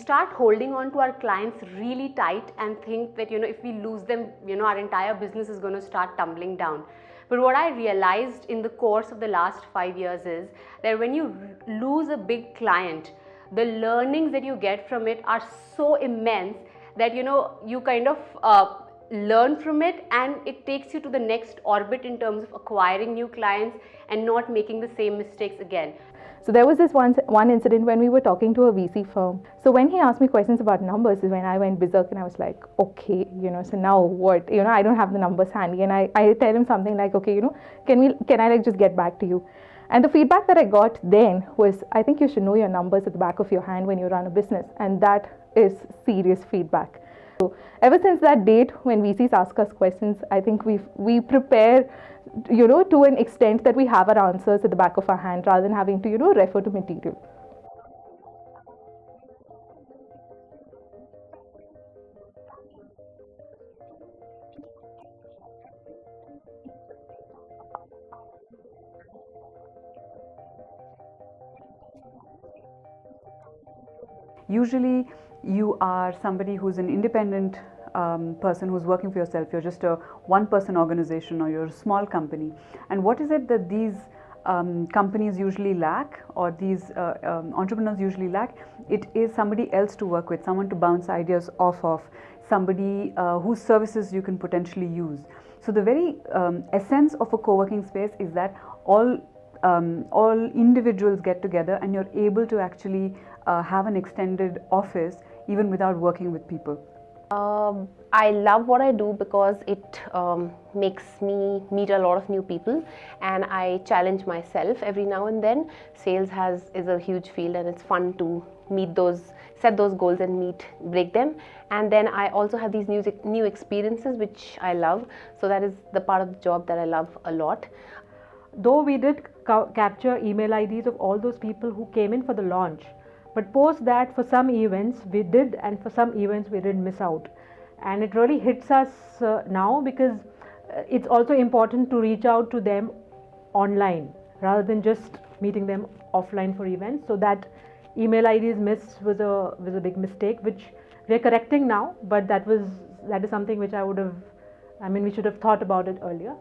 start holding on to our clients really tight and think that, if we lose them, our entire business is going to start tumbling down. But what I realized in the course of the last 5 years is that when you lose a big client, the learnings that you get from it are so immense that you kind of learn from it, and it takes you to the next orbit in terms of acquiring new clients and not making the same mistakes again. So there was this one incident when we were talking to a VC firm. So when he asked me questions about numbers is when I went berserk, and I was like, okay, so now what? I don't have the numbers handy, and I tell him something like, okay, can I like just get back to you? And the feedback that I got then was, I think you should know your numbers at the back of your hand when you run a business, and that is serious feedback. So ever since that date when VCs ask us questions, I think we prepare to an extent that we have our answers at the back of our hand rather than having to refer to material. Usually you are somebody who's an independent person who's working for yourself. You're just a one-person organization, or you're a small company. And what is it that these companies usually lack, or these entrepreneurs usually lack? It is somebody else to work with, someone to bounce ideas off of, somebody whose services you can potentially use. So the very essence of a co-working space is that all individuals get together and you're able to actually have an extended office even without working with people. I love what I do because it makes me meet a lot of new people, and I challenge myself every now and then. Sales is a huge field, and it's fun to set those goals and break them. And then I also have these new experiences which I love. So that is the part of the job that I love a lot. Though we did capture email IDs of all those people who came in for the launch, but post that, for some events we did, and for some events we did miss out. And it really hits us now, because it's also important to reach out to them online rather than just meeting them offline for events. So that email IDs missed was a big mistake, which we are correcting now, but that is something which we should have thought about it earlier.